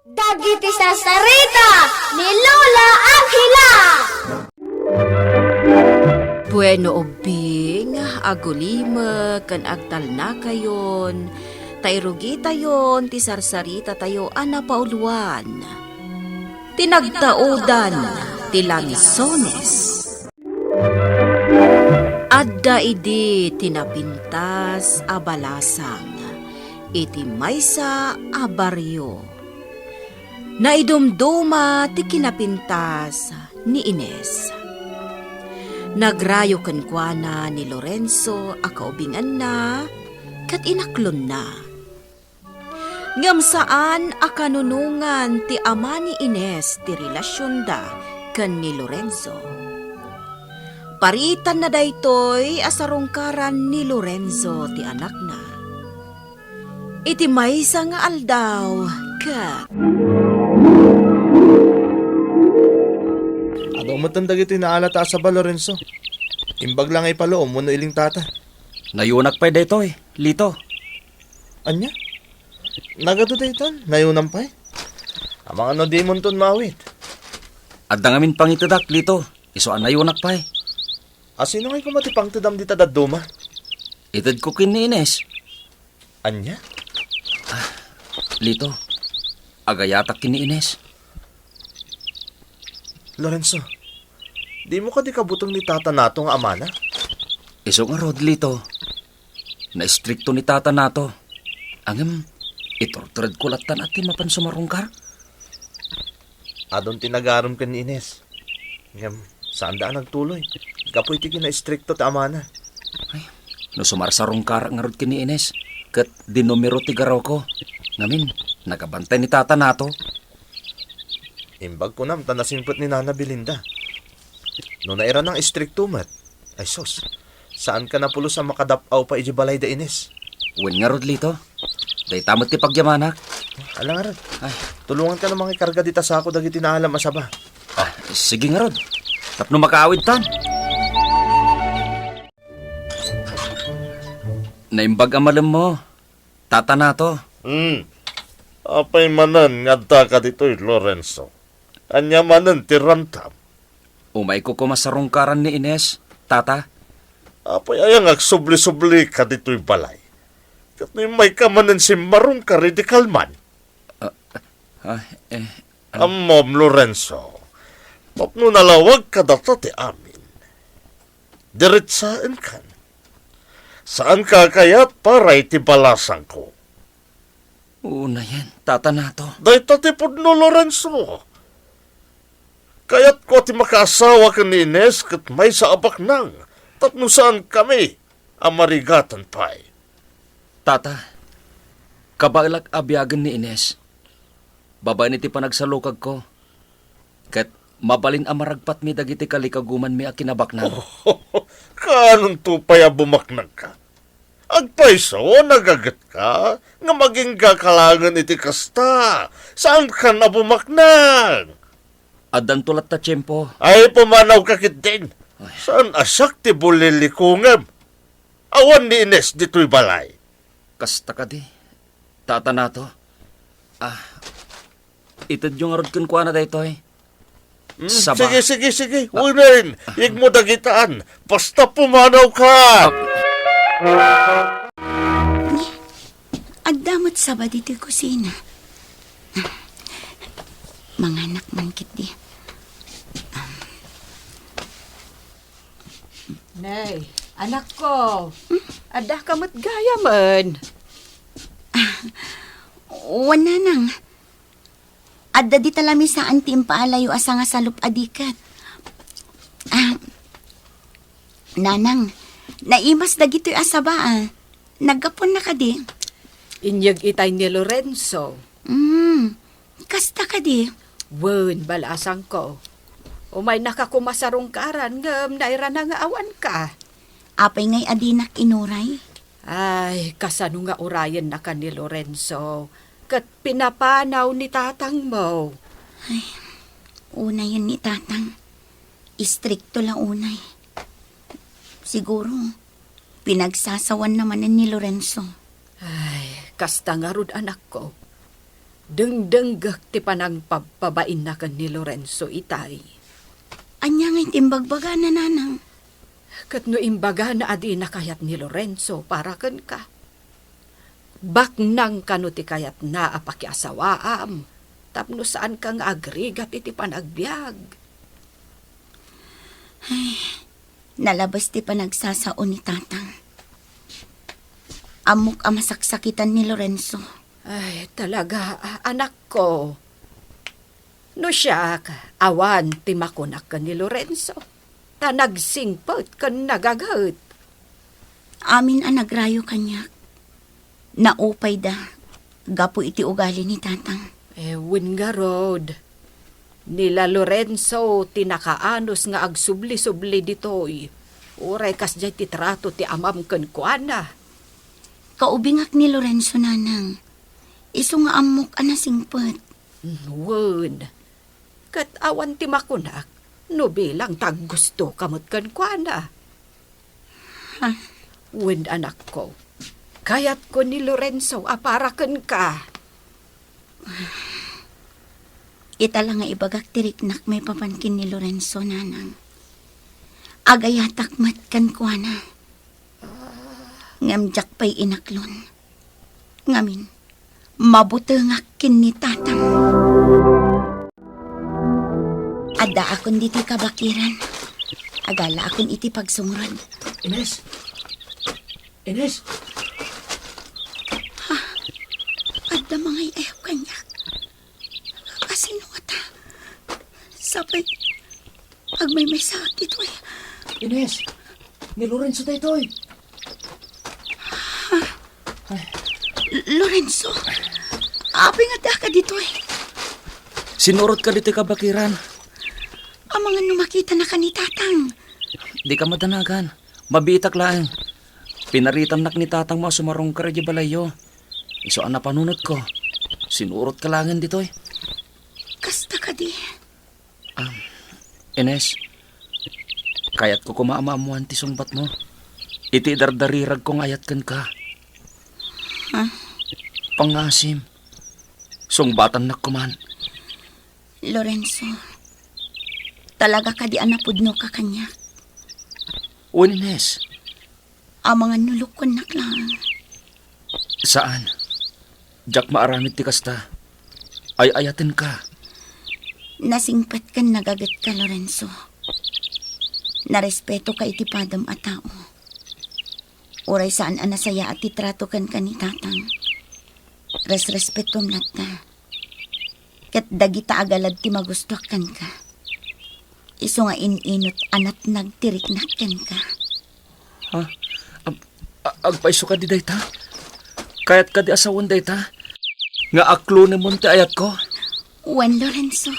Dagiti sasarita ni Lola Angela. Bueno ubing, agulima kan agtal na kayon, tayrugi tayon, ti sarsarita tayo anapauluan. Tinagtaudan, ti Lanzones. Adda idi tinapintas abalasang, iti maysa abaryo. Naidumduma ti kinapintas ni Ines. Nagrayo kenkwana ni Lorenzo akaubingan na, kat inaklon na. Ngam saan akanunungan ti ama ni Ines ti relasyon da ken ni Lorenzo. Paritan na daytoy asarungkaran ni Lorenzo ti anak na. Iti maysa nga aldaw kat Ado matandag ito inaalata sa ba, Lorenzo? Imbag lang ay palo, muno iling tata. Nayunak pa dito Lito. Anya? Nagado dayton, nayunam pa eh. Amang ano di mon ton mawit. At dangamin pang itadak, Lito. Isuan nayunak pa Asino ngay kumatipang tidam di tadaduma? Itad ko kin ni Ines. Anya? Lito, agayatak kin ni Ines. Lorenzo, di mo ka di kabutong ni tata nato nga amana? Iso nga rod, Lito. Na-stricto ni tata nato. Angem, itorturad ko latan at mapan sumarungkar. Adon tinagaram ka ni Ines. Ngam, saan daan nagtuloy? Kapoy tigi na stricto ta amana. Ay, no sumarsarungkar nga rod kin ni Ines. Kat dinumero ti garaw ko. Ngamin, nakabantay ni tata nato. Imbag ko nam, tanasimpot ni Nana Belinda. No naira ng stricto mat, ay sos, saan ka napulo sa makadapaw pa ijibalay da Ines? Wen nga rod, Lito. Day tamot ti pagyamanak. Alang nga rod, Ay, tulungan ka na mga karga dita sa ako dagiti naalam asaba. sige nga rod. Tapno makaawid tan. Naimbag amalam mo. Tata nato. Apay manan nga ka dito'y Lorenzo. Anya manan tirantam. Umay ko kumasarungkaran ni Ines, tata. Apay ayang agsubli-subli ka dito'y balay. Kat may ka manan si marong ka ridikal man. Amom Lorenzo. Mapno nalawag ka data ti amin. Diritsaan kan. Saan ka kayat para iti balasang ko? Una yan, tata nato. Day tatipod no Lorenzo. Kaya't ko ti makaasawa ka ni Ines kat may sa abak nang tapno saan kami amarigatan pa'y. Tata, kabalak abyagan ni Ines. Babae niti panagsalukag ko. Kat mabalin amaragpat mi dagiti kalikaguman mi akinabaknan. Kanong tupay a bumaknag ka? Agpaiso, nagagat ka, nga maging kakalangan iti kasta. Saan ka na bumaknag? Adan tulat ta tiyempo. Ay, pumanaw ka kitin. Saan asak ti bulilikungam? Awan ni Ines dito'y balay. Kasta ka di. Tata nato. Itad yung arod kun kuana daytoy. Saba. Sige. Unayin, ig mo dagitaan. Basta pumanaw ka. Agdamot saba dito kusina. Mga anak man kit di. Nay, anak ko, ada kamot gaya man. Wana nang. Adda di talami sa antim paalayo asa nga salup adikat. Nanang, naimas dagito'y asaba Nagapon na ka di. Inyag itay ni Lorenzo. Kasta ka di. Wen, balasang ko. Umay nakakumasarungkaran ngam naira na nga awan ka. Apay ngay adinak inuray. Ay, kasano nga urayan na ka ni Lorenzo. Kat pinapanaw ni tatang mo. Una yun ni tatang. Istrikto lang unay. Siguro, pinagsasawan naman ni Lorenzo. Ay, kasta nga rud anak ko. Dengdenggak ti panang pabain na kan ni Lorenzo itay. Anya nga timbagbaga na nanang. Kat no imbaga na adi na kayat ni Lorenzo para kan ka. Baknang kano ti kayat na apakiasawaam. Tapno saan kang agrigat iti panagbiag. Nalabas ti panagsasaon ni tatang. Amok ang masaksakitan ni Lorenzo. Ay, talaga, anak ko. No siya, awan ti makunak ka ni Lorenzo. Ta nagsingpot ka nagagat. Amin ang nagrayo kanyak. Naupay da. Gapo iti ugali ni tatang. Ewan nga rod. Nila Lorenzo tinakaanos nga agsubli-subli ditoy. Uray kas jay ti trato ti amam ken kuana. Kaubingak ni Lorenzo nanang. Iso nga amok anasingpot. Wen. Kat awan ti makunak. No bilang tag gusto kamot ken kuana. Ha? Wen anak ko. Kayat ko ni Lorenzo aparaken ka. Ita lang nga ibagak tiriknak may papankin ni Lorenzo nanang. Agayatak matkan kuana. Ngamjak pa'y inaklon. Ngamin, mabutengak kin ni tatang. Ada akon diti kabakiran. Agala akon iti pagsumrod. Ines! Ines! Ada mga ayaw kanyak. Kasino nga ta? Sabay, agmay may sakit ito eh. Ines! Ni Lorenzo tayo ito. Lorenzo, abi nga ka dito eh. Sinurot ka dito kabakiran. Ang mga numakita na ka ni tatang. Di ka madanagan. Mabitak lang. Pinaritam nak ni tatang mo sumarong ka rin balayo. Iso ang napanunot ko. Sinurot ka langan dito eh. Kasta ka di. Ines, kayat ko kumaamamuan ti sungbat mo. Iti dardarirag kong ayatkan ka. Ha? Pangasim. Sungbatan na kuman. Lorenzo, talaga ka di anapudno ka kanya. Wen Ines, Ang mga nulukon nak lang. saan? Jak maaramid ti kasta. Ay ayatin ka. Nasingpat kan nagagat ka, Lorenzo. Narespeto ka iti padam a tao. Uray saan anasaya at titrato kan ka ni tatang. Respetom natta. Kat dagita agalad ti magustuak kan ka. Iso nga ininot anat nagtiriknak kan ka. Ha? Agpaiso ka di dayta? Kayat ka di asawan dayta? Nga aklo ni Monte ayat ko? Juan Lorenzo,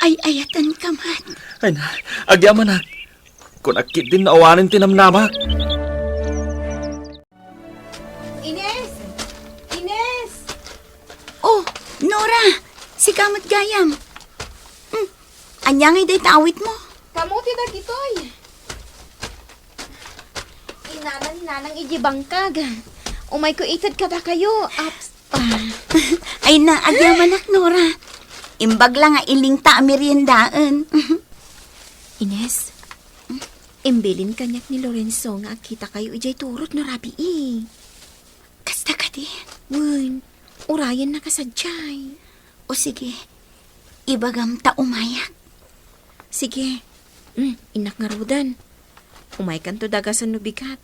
ay ayatan ka man. Ay na, agyaman na. Kung akit din naawanin tinamnamak. Ines! Ines! Oh, Nora, si Kamot Gayam. Anyangay day tawit mo. Kamuti na gitoy. Inanan nanang ijibangkag. Umay ko itad kada kayo. Ups. Ay na, agyaman Nora. Imbag lang nga iling ta meriendaan. Ines, imbilin kanyak ni Lorenzo nga kita kayo ijay turot no rabi Kasta ka di. Wen, urayan na kasadyay. O sige, ibagam ta umayak. Sige, inak nga rodan. Umay kan to dagasan no bigat.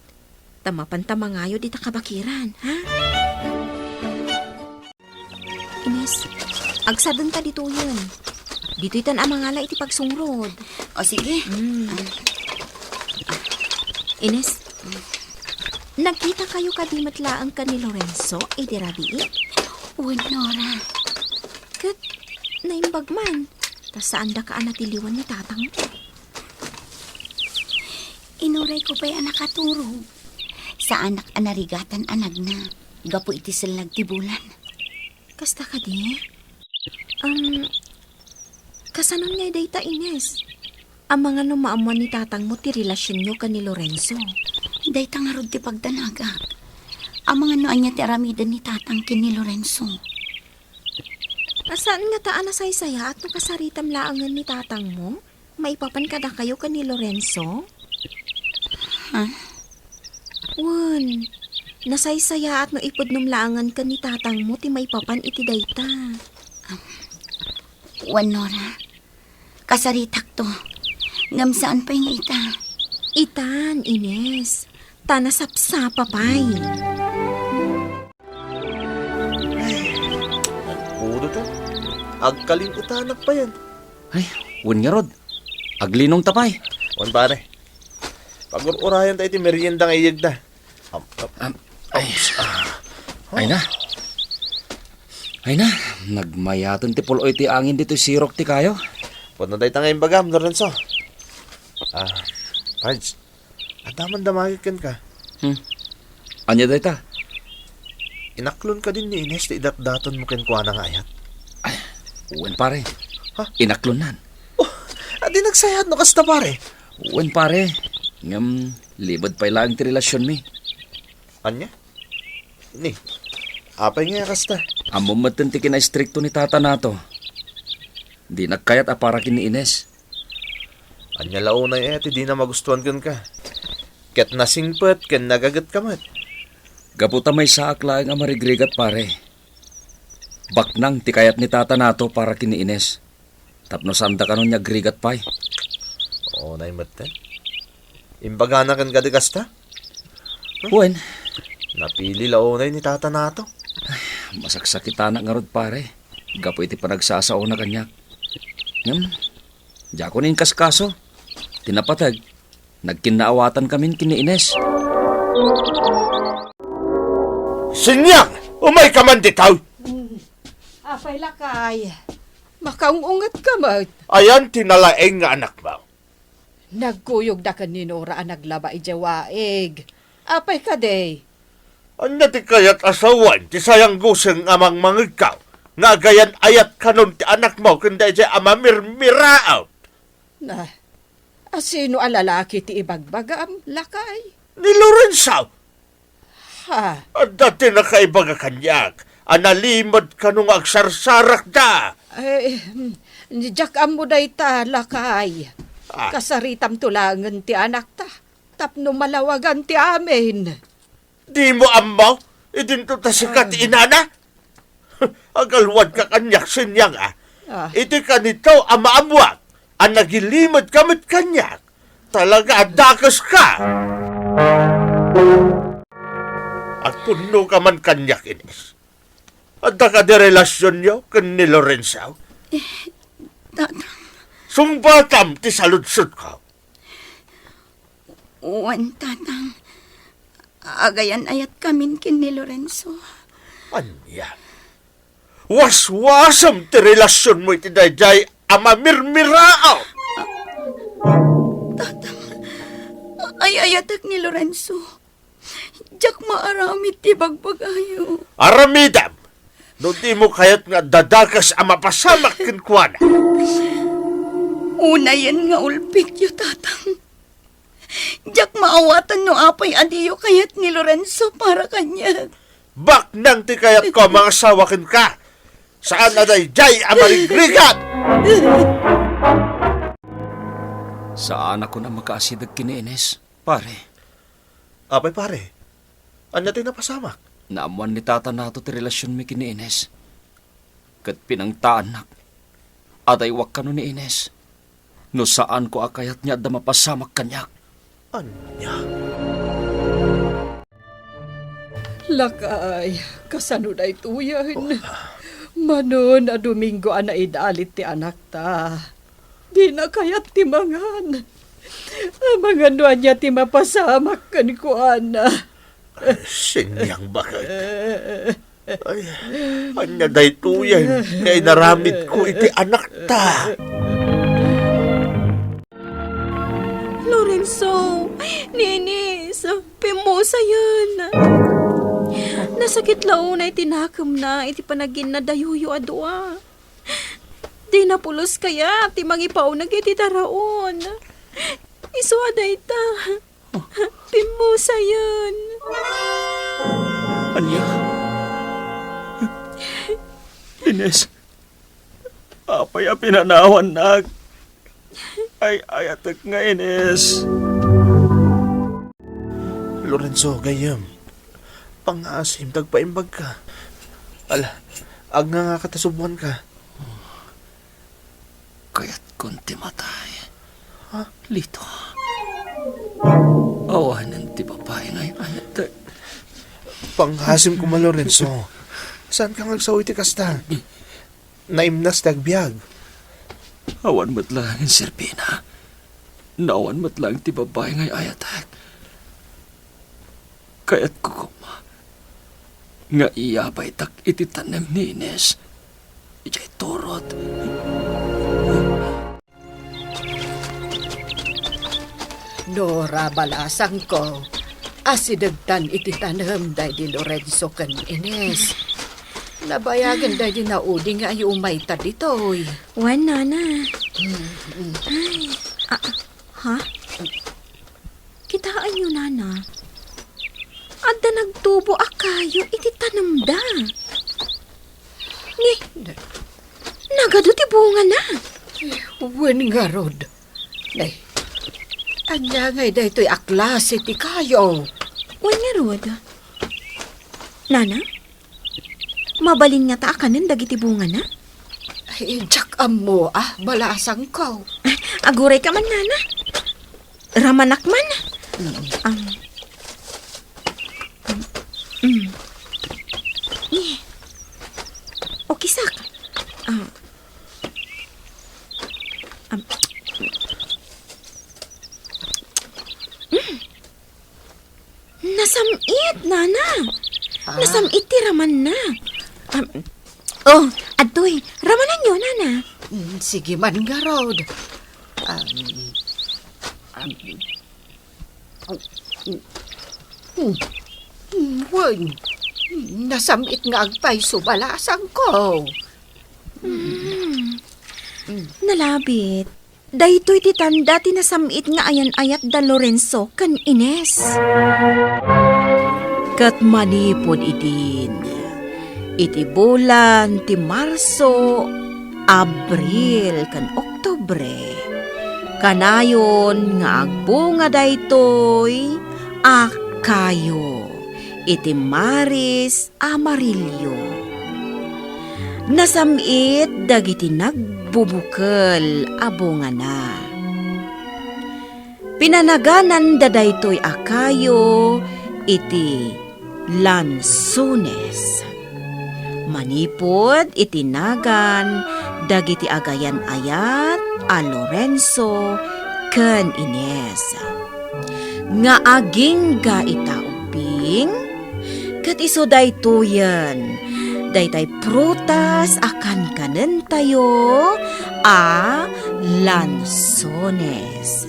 Tamapan tamangayo di ta kabakiran, ha? Ines, agsadon ta dito yun. Dito itan amangala iti pagsungrod. O sige. Ines, nagkita kayo kadimatlaang ka ni Lorenzo, di rabi Uwan, Nora. Kat, naimbag man. Tas saan da ka anatiliwan ni tatang mo? Inuray ko pa'y anak katurog. Sa anak anarigatan anag na. Gapo iti silag tibulan. Kasta ka di? Kasanon nga dayta Ines? Ang mga numaamuan ni tatang mo ti relasyon nyo ka ni Lorenzo. Day tangarod ti pagdanaga. Ang mga noan niya ti aramidan ni tatang kin ni Lorenzo. Saan nga taan na saysaya at no kasaritam laangan ni tatang mo? Maipapan kada kayo ka ni Lorenzo? Wan, nasaysaya at no ipod nung laangan ka ni tatang mo ti maipapan iti dayta. Wan, Nora. Kasaritak to. Ngam saan pa yung ita? Itan, Ines. Tanasapsapa pay. Puro to. Agkaling utanak pa yan. Ay, wan nga rod. Aglinong tapay. Wan pare. Pag-urayan tayo iti merienda nga iyag da. Ay na. Ay na, nagmayaton ti puloy ti angin dito sirok ti kayo. Puno tayo tangayong bagam, Lorenzo. Pards, adaman damagikan ka. Anya dayta? Inaklon ka din ni Ines, ti idat-daton mo kenkwa ng ayat. Wen pare. Ha? Inaklonan. Adi nagsayad no kasta pare. Wen pare. Ngam, libad pa lang ti relasyon mi. Anya? Ni, apay nga kasta. Amo maten ti kina-stricto ni tata nato. Di nagkayat para kini Ines. Anya launay ti di na magustuhan kan ka. Ket nasingpet, ken nagagat ka mat. Gaputa may saak lang nga marigrigat pare. Baknang ti kayat ni tata nato para kini Ines. Tapno sanda kanon niya grigat pay. Oo, naimaten. Imbaga na kan kadi kasta. Wen, Napili launay ni tata nato. masaksakita na nga rod pare. Gapo iti panagsasao na kanyak. Ngam, di ako nin kaskaso. Tinapatag, nagkinaawatan kamin kini Ines. Sinyang! Umay ka man ditaw! Apay lakay. Makaungungat ka mat. Ayan tinalaeng nga anak mo. Nagkuyog da ka ni Nora ang naglaba ijawaig. Apay ka day. Anya ti kayat asawan, ti sayang guseng amang mangikaw. Nga gayan ayat kanon ti anak mo, kundi di amamirmiraot. Na, asino ang lalaki ti ibagbagam lakay? Ni Lorenzo, Ha, at dati nakaibaga kanyak. Analimod kanong agsarsarak da. Dijak mo day ta lakay. Ah. Kasaritam tulangan ti anak ta. Tapno malawagan ti amin. Di mo amaw, idinto ta sikat inana. Agalwad ka kanyak sinyang Iti kanito amaamwag. Ang nagilimod kamit kanyak. Talaga adakas ka. At puno ka man kanyak, Ines. At ka di relasyon nyo kan ni Lorenzo. Tatang, Sumbatam ti saludsud ko. wan, tatang. Agayan ayat kamin kin ni Lorenzo. Anya? Waswasam ti relasyon mo iti dayjay amamirmirao. Ay ayatak ni Lorenzo. Diyak maaramit ti bagbagayo. Aramidam, no di mo kayat nga dadakas ang mapasamak kinkwana. Una yan nga ulpik yo, tatang. Diyak maawatan no apay adiyo kayat ni Lorenzo para kanya. Bak nang ti kayat ko mga sawakin ka. Saan na dayjay ang marigrigat? Saan ako na makaasidag kini Ines, pare? Apay pare, anya ti napasamak. Naamuan ni tata nato ti relasyon mi kini Ines. Kat pinangtaanak. At ay wak kano ni Ines. No saan ko akayat niya da mapasamak kanyak. Anya? Lakay, kasano na ituyan. Manon na Domingo na idalit ti anak ta. Di na kayat ti mangan. Ang mga nuan niya ti mapasamak kan ko, ana. Sinyang bakit? Ay, anya day tuyan. Kaya naramid ko iti anak ta. Lorenzo, Ninis, pimusa yan. Nasakit laon ay tinakam na iti panagin na dayuyo adwa. Di na pulos kaya ti mangipaw nagiti daraon. Isuaday ta. Pimusa yan. Anya? Ines, Apay a pinanawan nak. Ay ayatek nga Ines. Lorenzo, gayam. Pangasim, tagpaimbag ka. Ala, ag nga katasubuan ka. Kaya't konti matay. Lito. Awanan ti babae ngayon ayatek. Panghasim ko ma, Lorenzo. Saan ka ngagsawi ti kasta? Naimnas tagbiag. Awan mo't lang, Serbina. Nawan mo't lang ti babae ngay ayatek. Kaya't kukuma. Nga iyabay tak iti tanem ni Ines. Ijay turot. Nora, balasang ko. Asidagtan iti tanem day di Lorenzo kan Ines. Nabayagan day di naudi nga ay umayta ditoy. Wan, Nana. Ay, ha? Kitaan nyo, Nana. Adda nagtubo akayo iti tanam da. Ni, nagado ti bunga na. Wen nga rod. Nay, anya ngay day to'y aklas iti kayo. Wan nga rod. Nana, mabalin nga ta akanin dagiti bunga na. Ay, tsak mo balasang ko. Aguray ka man, Nana. Ramanak man. O kisak. Nasamit, Nana. Nasamit ti raman na. Adoy, ramanan nyo, Nana. Sige man nga rod. Wen, nasamit nga agpay balasang ko. Nalabit. Daytoy ti tanda ti nasamit nga ayan-ayat da Lorenzo kan Ines. Kat manipod idin. Iti bulan ti Marso, Abril kan Oktubre. Kanayon nga agbunga daytoy akayo. Iti Maris, Amarillo. Nasamit dagiti nagbubukal abunga na. Pinanaganan dadaytoy akayo iti Lanzones. Manipod itinagan dagiti agayan-ayat a Lorenzo ken Ines. Nga aging ga itaubing ket iso daytoyen daytay prutas akan kanen tayo a Lanzones.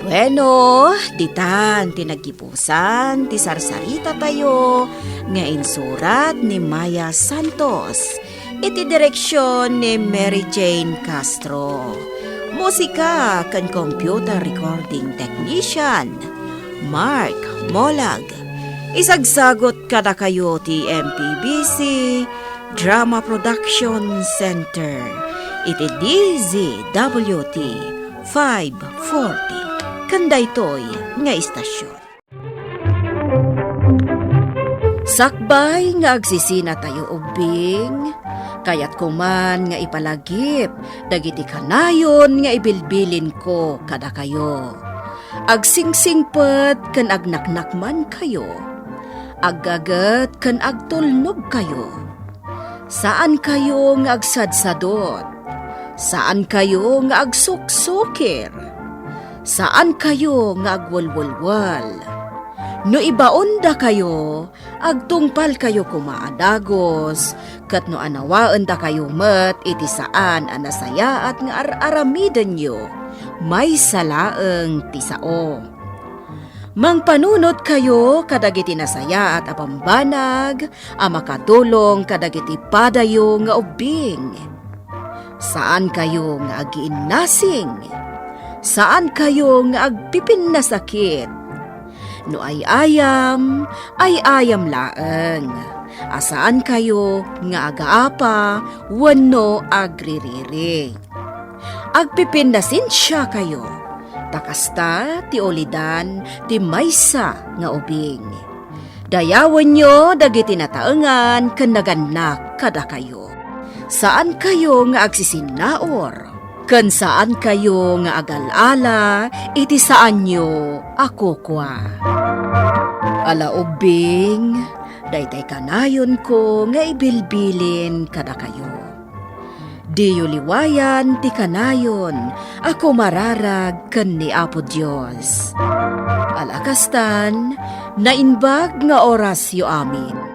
Bueno, ditan tinagipusan ti sarsarita tayo nga insurat ni Maya Santos. Iti direksyon ni Mary Jane Castro. Musika kan computer recording technician Mark Molag. Isagsagot kada kayo ti MPBC Drama Production Center. Iti DZWT 540. Kandaytoy nga istasyon. Sakbay nga agsisina tayo ubing, kayat kuman nga ipalagip, dagiti kanayon nga ibilbilin ko kada kayo. Agsingsingpet kan agnaknakman kayo, aggagat kan agtulnog kayo. Saan kayo nga agsadsadot? Saan kayo nga agsuksukir? Saan kayo nga agwalwalwal? No ibaon da kayo, agtungpal kayo kumaadagos, kat no anawaan da kayo met iti saan anasaya at nga aramiden nyo, may salaeng tisao. Mangpanunot kayo kadagiti nasaya at apambanag, amakatulong kadagiti padayo nga ubing. Saan kayo nga agiinnasing? Saan kayo nga agpipin na sakit? No ay ayam laeng. asaan kayo nga agaapa wenno agririri. Agpipindasin siya kayo, takasta ti olidan ti maysa nga ubing. Dayawan nyo dagiti nataengan ken naganak kada kayo. Saan kayo nga agsisinaor? Ken saan kayo nga agalala, iti saan nyo ako kwa. Ala ubing, daytay kanayon ko nga ibilbilin kada kayo. Diyo liwayan ti kanayon, ako mararag ken ni Apo Dios. Alakastan, nainbag nga oras yo amin.